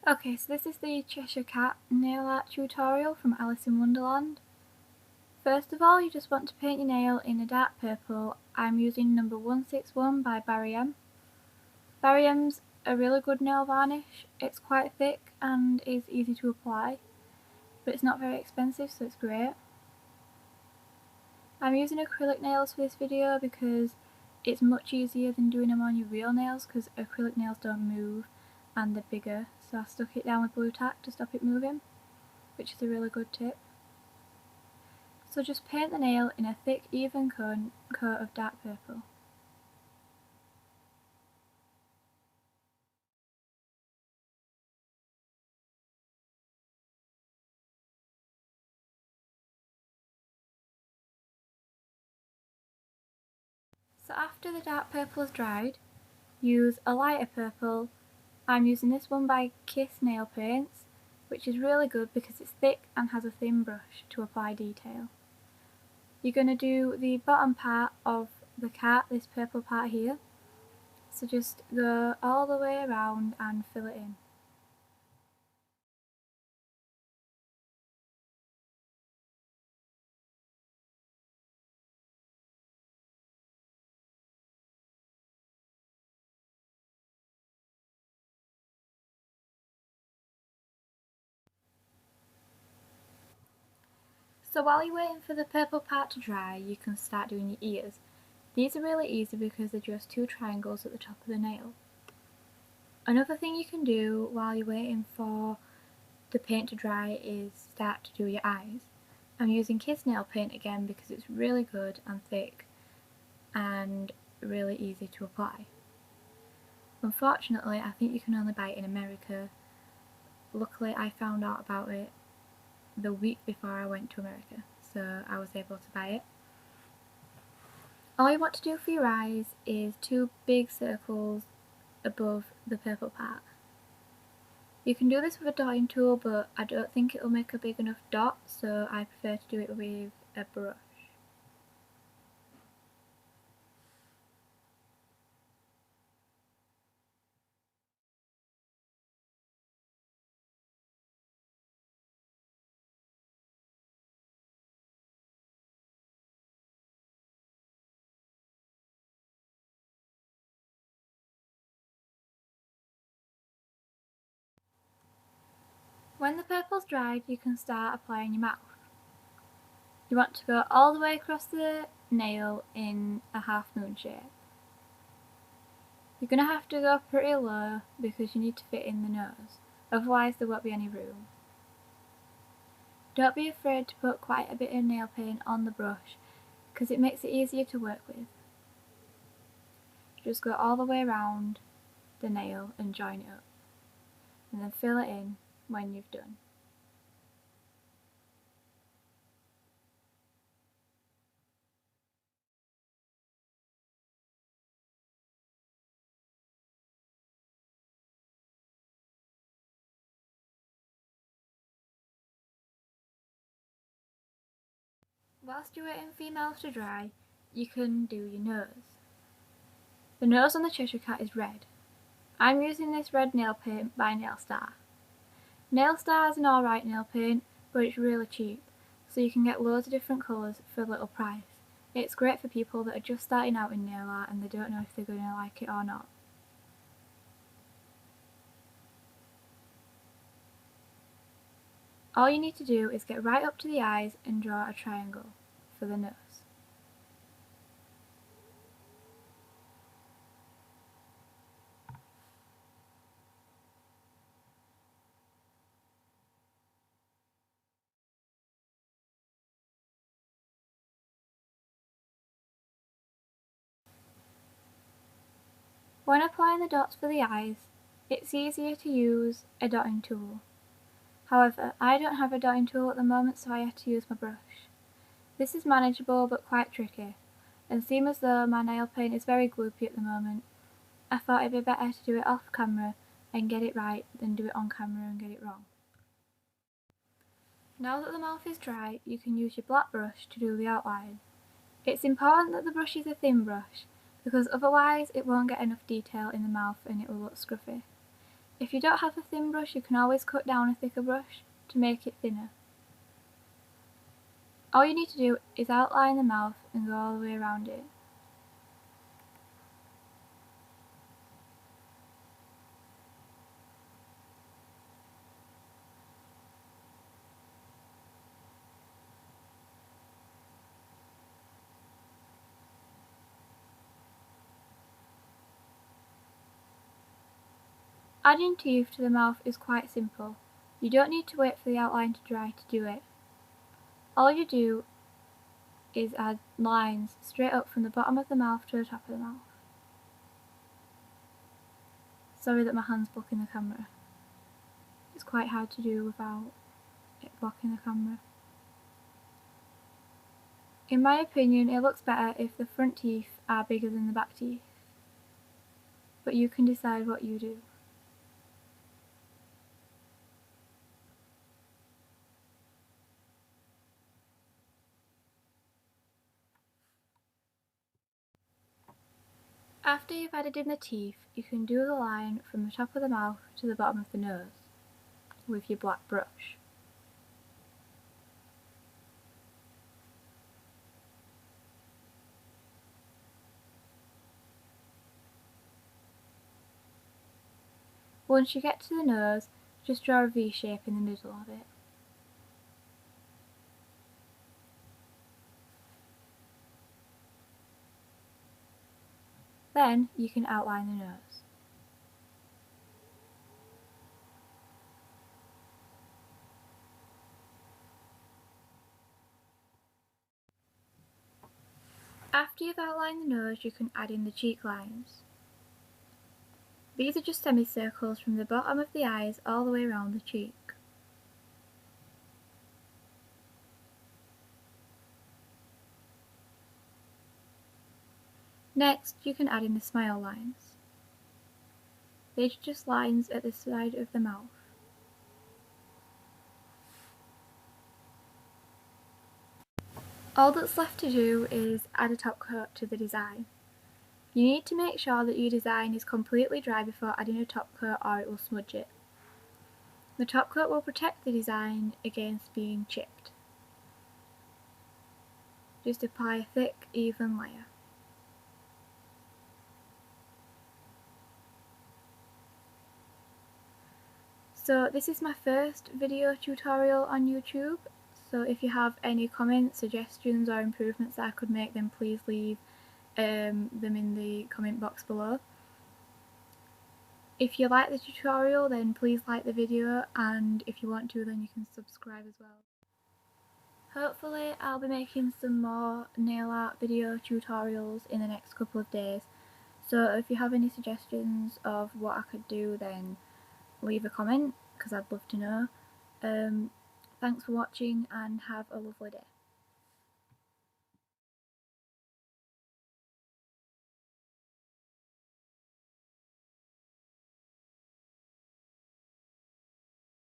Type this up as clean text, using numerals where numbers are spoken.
Okay, so this is the Cheshire Cat nail art tutorial from Alice in Wonderland. First of all, you just want to paint your nail in a dark purple. I'm using number 161 by Barry M. Barry M's a really good nail varnish. It's quite thick and is easy to apply, but it's not very expensive, so it's great. I'm using acrylic nails for this video because it's much easier than doing them on your real nails, because acrylic nails don't move and they're bigger, so I stuck it down with blue tack to stop it moving, which is a really good tip. So just paint the nail in a thick, even coat of dark purple. So after the dark purple is dried, use a lighter purple. I'm using this one by Kiss Nail Paints, which is really good because it's thick and has a thin brush to apply detail. You're going to do the bottom part of the cat, this purple part here, so just go all the way around and fill it in. So while you're waiting for the purple part to dry, you can start doing your ears. These are really easy because they're just two triangles at the top of the nail. Another thing you can do while you're waiting for the paint to dry is start to do your eyes. I'm using Kiss Nail Paint again because it's really good and thick and really easy to apply. Unfortunately, I think you can only buy it in America. Luckily, I found out about it the week before I went to America, so I was able to buy it. All you want to do for your eyes is two big circles above the purple part. You can do this with a dotting tool, but I don't think it will make a big enough dot, so I prefer to do it with a brush. When the purple's dried, you can start applying your mouth. You want to go all the way across the nail in a half moon shape. You're going to have to go pretty low because you need to fit in the nose, otherwise there won't be any room. Don't be afraid to put quite a bit of nail paint on the brush because it makes it easier to work with. Just go all the way around the nail and join it up, and then fill it in when you've done. Whilst you're waiting for your mouth to dry, you can do your nose. The nose on the Cheshire Cat is red. I'm using this red nail paint by Nailstar. Nailstar is an alright nail paint, but it's really cheap, so you can get loads of different colours for a little price. It's great for people that are just starting out in nail art and they don't know if they're going to like it or not. All you need to do is get right up to the eyes and draw a triangle for the nose. When applying the dots for the eyes, it's easier to use a dotting tool. However, I don't have a dotting tool at the moment, so I have to use my brush. This is manageable but quite tricky, and seeing as though my nail paint is very gloopy at the moment, I thought it'd be better to do it off camera and get it right than do it on camera and get it wrong. Now that the mouth is dry, you can use your black brush to do the outline. It's important that the brush is a thin brush, because otherwise it won't get enough detail in the mouth and it will look scruffy. If you don't have a thin brush, you can always cut down a thicker brush to make it thinner. All you need to do is outline the mouth and go all the way around it. Adding teeth to the mouth is quite simple. You don't need to wait for the outline to dry to do it. All you do is add lines straight up from the bottom of the mouth to the top of the mouth. Sorry that my hand's blocking the camera. It's quite hard to do without it blocking the camera. In my opinion, it looks better if the front teeth are bigger than the back teeth, but you can decide what you do. After you've added in the teeth, you can do the line from the top of the mouth to the bottom of the nose with your black brush. Once you get to the nose, just draw a V shape in the middle of it. Then you can outline the nose. After you've outlined the nose, you can add in the cheek lines. These are just semicircles from the bottom of the eyes all the way around the cheek. Next, you can add in the smile lines. These are just lines at the side of the mouth. All that's left to do is add a top coat to the design. You need to make sure that your design is completely dry before adding a top coat or it will smudge it. The top coat will protect the design against being chipped. Just apply a thick, even layer. So this is my first video tutorial on YouTube, so if you have any comments, suggestions or improvements that I could make, then please leave them in the comment box below. If you like the tutorial, then please like the video, and if you want to, then you can subscribe as well. Hopefully I'll be making some more nail art video tutorials in the next couple of days, so if you have any suggestions of what I could do, then leave a comment, because I'd love to know. Thanks for watching and have a lovely day.